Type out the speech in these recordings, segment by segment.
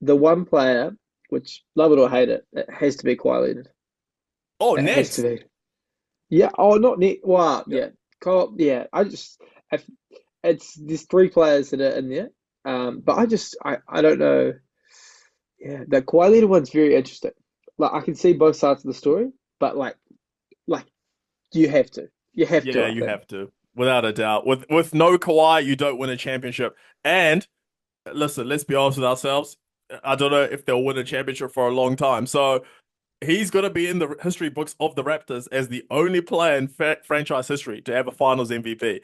the one player, which love it or hate it, it has to be Kawhi Leonard. Oh, It has to next. be. Yeah. Oh, not Nick. Wow. Yeah. Yeah. Kyle, yeah. If, it's there's three players that are in there. But I don't know. Yeah, the Kawhi Leonard one's very interesting. Like I can see both sides of the story, but like you have to. Yeah, I you think. have to, without a doubt. With no Kawhi, you don't win a championship. And listen, let's be honest with ourselves. I don't know if they'll win a championship for a long time. So he's going to be in the history books of the Raptors as the only player in franchise history to have a Finals MVP.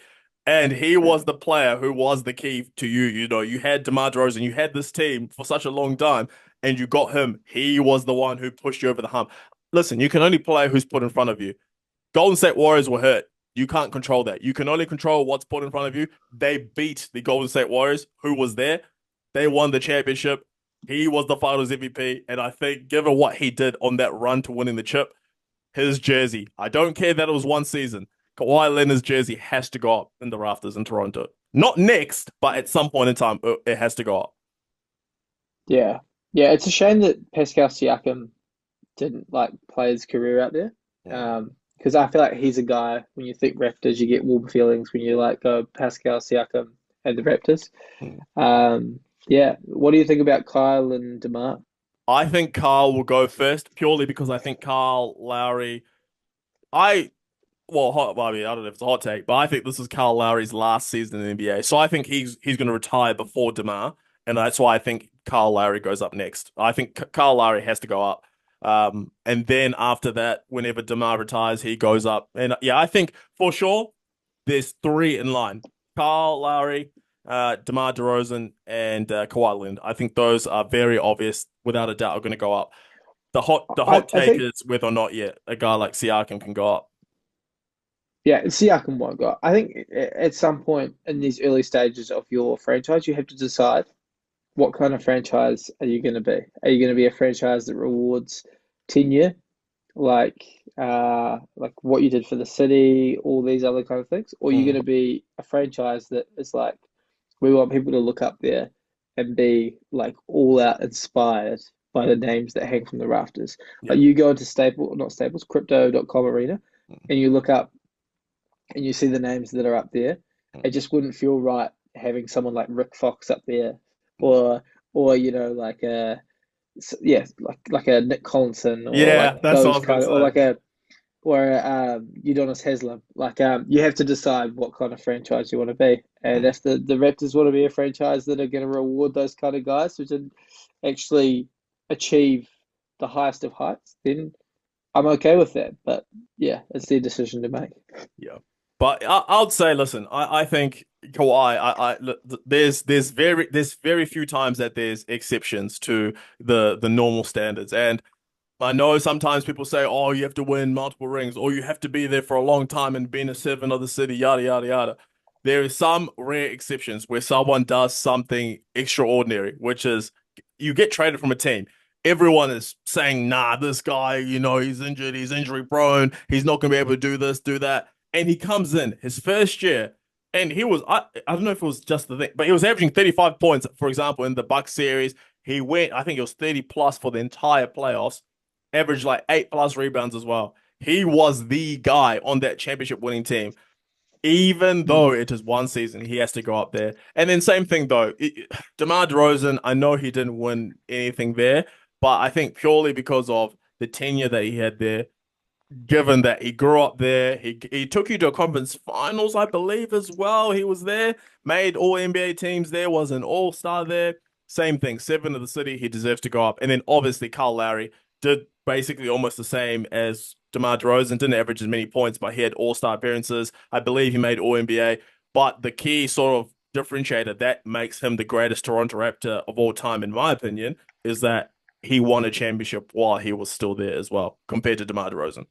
And he Yeah. was the player who was the key to you. You know, you had DeMar DeRozan, you had this team for such a long time, and you got him. He was the one who pushed you over the hump. Listen, you can only play who's put in front of you. Golden State Warriors were hurt. You can't control that. You can only control what's put in front of you. They beat the Golden State Warriors, who was there. They won the championship. He was the finals MVP. And I think, given what he did on that run to winning the chip, his jersey, I don't care that it was one season. Kawhi Leonard's jersey has to go up in the rafters in Toronto. Not next, but at some point in time, it has to go up. Yeah. Yeah. It's a shame that Pascal Siakam didn't like play his career out there. Mm. Because I feel like he's a guy when you think Raptors, you get warm feelings when you like go Pascal Siakam and the Raptors. Mm. Yeah. What do you think about Kyle and Demar? I think Carl will go first purely because I think Carl Lowry. I I mean, I don't know if it's a hot take, but I think this is Kyle Lowry's last season in the NBA. So I think he's going to retire before Demar, and that's why I think Kyle Lowry goes up next. I think Kyle Lowry has to go up, and then after that, whenever Demar retires, he goes up. And yeah, I think for sure there's three in line: Kyle Lowry, DeMar DeRozan, and Kawhi Leonard. I think those are very obvious, without a doubt, are going to go up. The hot I take think, is whether or not yet a guy like Siakam can go up. yeah, Siakam won't go. I think at some point in these early stages of your franchise, you have to decide what kind of franchise are you going to be? Are you going to be a franchise that rewards tenure, like like what you did for the city, all these other kind of things, or are you Mm, going to be a franchise that is like we want people to look up there and be like all out inspired by the names that hang from the rafters. yeah. Like you go into not Staples, crypto.com arena Mm, and you look up and you see the names that are up there, mm, it just wouldn't feel right having someone like Rick Fox up there, mm. or you know like a yeah like a Nick Collinson or like Yeah, that's what I those was gonna kind of or say. like a or Udonis Haslem. Like you have to decide what kind of franchise you want to be, and Mm. if the Raptors want to be a franchise that are going to reward those kind of guys who didn't actually achieve the highest of heights, then I'm okay with that. But yeah, it's their decision to make. Yeah, but I'd say, listen, I think Kawhi. Look, there's very few times that there's exceptions to the normal standards, and I know sometimes people say, oh, you have to win multiple rings, or you have to be there for a long time and be in a seven of the city, yada yada yada. There is some rare exceptions where someone does something extraordinary, which is you get traded from a team. Everyone is saying, nah, this guy, he's injured, he's injury prone, he's not going to be able to do this, do that. And he comes in his first year, and I don't know if it was just the thing, but he was averaging 35 points, for example, in the Bucks series. He went, I think it was 30 plus for the entire playoffs, averaged like 8 plus rebounds as well. He was the guy on that championship winning team. Even though Mm. it is one season, he has to go up there. And then same thing though, DeMar DeRozan, I know he didn't win anything there, but I think purely because of the tenure that he had there, given that he grew up there, he took you to a conference finals, I believe, as well. He was there, made all NBA teams there, was an all-star there. Same thing, seven of the city, he deserves to go up. And then obviously Kyle Lowry did basically almost the same as DeMar DeRozan, didn't average as many points, but he had all-star appearances. I believe he made all NBA. But the key sort of differentiator that makes him the greatest Toronto Raptor of all time, in my opinion, is that he won a championship while he was still there as well, compared to DeMar DeRozan.